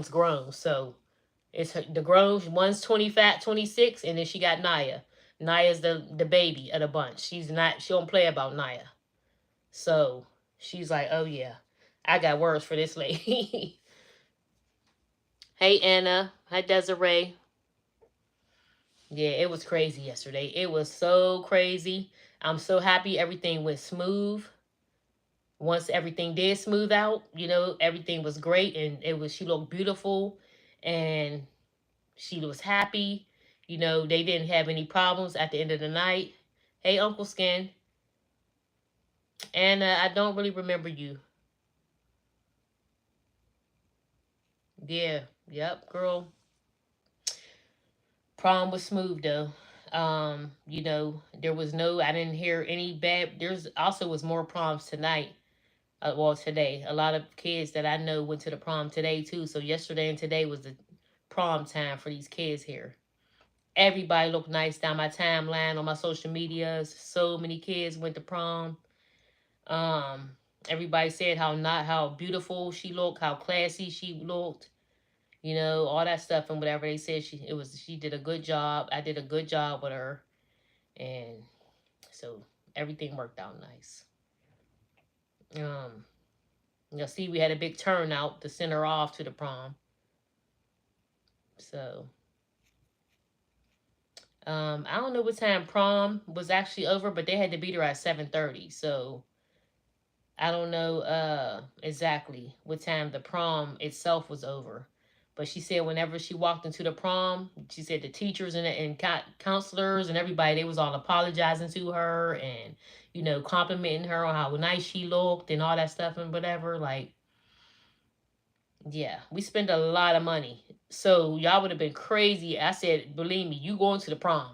one's grown. So it's the grown. One's 26, and then she got Naya. Naya's the baby of the bunch. She don't play about Naya. So she's like, oh yeah, I got words for this lady. Hey Anna. Hi Desiree. Yeah, it was crazy yesterday. It was so crazy. I'm so happy everything went smooth. Once everything did smooth out, everything was great, and she looked beautiful, and she was happy. They didn't have any problems at the end of the night. Hey, Uncle Skin. And I don't really remember you. Yeah, yep, girl. Prom was smooth though. There was I didn't hear any bad. There's also was more proms tonight. Well, today. A lot of kids that I know went to the prom today too. So yesterday and today was the prom time for these kids here. Everybody looked nice down my timeline on my social medias. So many kids went to prom. Um, Everybody said how beautiful she looked, how classy she looked, all that stuff and whatever they said. She did a good job. I did a good job with her, and so everything worked out nice. You'll see we had a big turnout to send her off to the prom. So I don't know what time prom was actually over, but they had to be there at 7:30. So I don't know exactly what time the prom itself was over. But she said whenever she walked into the prom, she said the teachers and counselors and everybody, they was all apologizing to her and, complimenting her on how nice she looked and all that stuff and whatever. Like, yeah, we spent a lot of money. So y'all would have been crazy. I said, believe me, you going to the prom.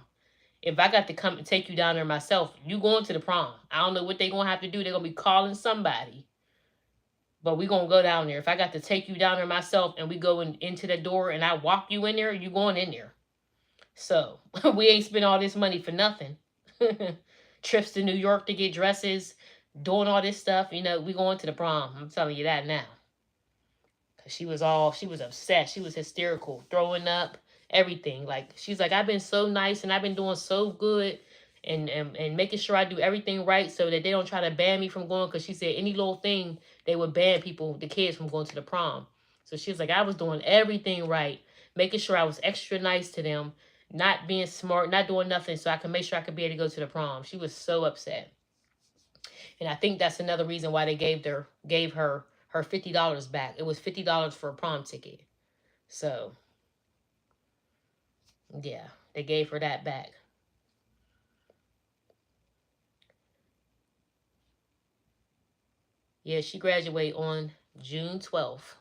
If I got to come and take you down there myself, you going to the prom. I don't know what they going to have to do. They're going to be calling somebody. But we going to go down there. If I got to take you down there myself and we go into the door and I walk you in there, you going in there. So we ain't spend all this money for nothing. Trips to New York to get dresses, doing all this stuff. We going to the prom. I'm telling you that now. Cause she was upset. She was hysterical, throwing up, everything. Like, she's like, I've been so nice and I've been doing so good and making sure I do everything right so that they don't try to ban me from going. Because she said any little thing, they would ban the kids from going to the prom. So she was like, I was doing everything right, making sure I was extra nice to them, not being smart, not doing nothing so I can make sure I could be able to go to the prom. She was so upset. And I think that's another reason why they gave her $50 back. It was $50 for a prom ticket. So, yeah, they gave her that back. Yeah, she graduated on June 12th.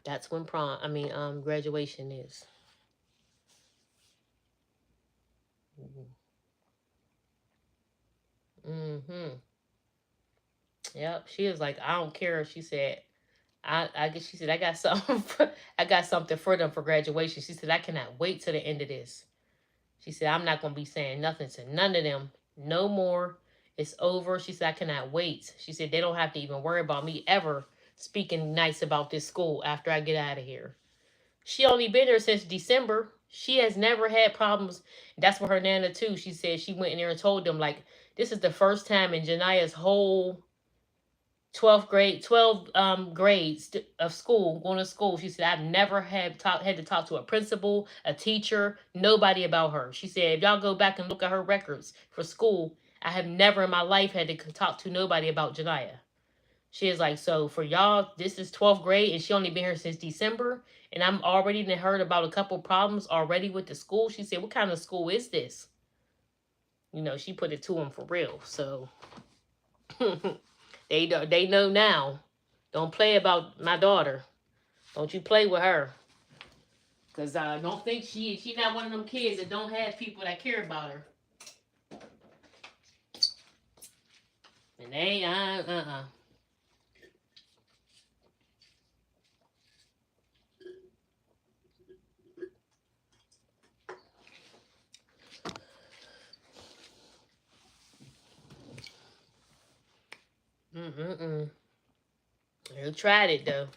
That's when graduation is. Mm-hmm. Yep. She was like, I don't care. She said, I guess she said, I got something I got something for them for graduation. She said, I cannot wait till the end of this. She said, I'm not gonna be saying nothing to none of them no more. It's over. She said, I cannot wait. She said, they don't have to even worry about me ever speaking nice about this school after I get out of here. She only been there since December. She has never had problems. That's what her nana too. She said she went in there and told them, like, this is the first time in Jania's whole 12 grades of school, going to school. She said, I've never had to talk to a principal, a teacher, nobody about her. She said, if y'all go back and look at her records for school, I have never in my life had to talk to nobody about Jania. She is like, so for y'all, this is 12th grade and she only been here since December. And I'm already heard about a couple problems already with the school. She said, what kind of school is this? She put it to him for real. So they know now. Don't play about my daughter. Don't you play with her. Because I don't think she not one of them kids that don't have people that care about her. And they, You tried it, though.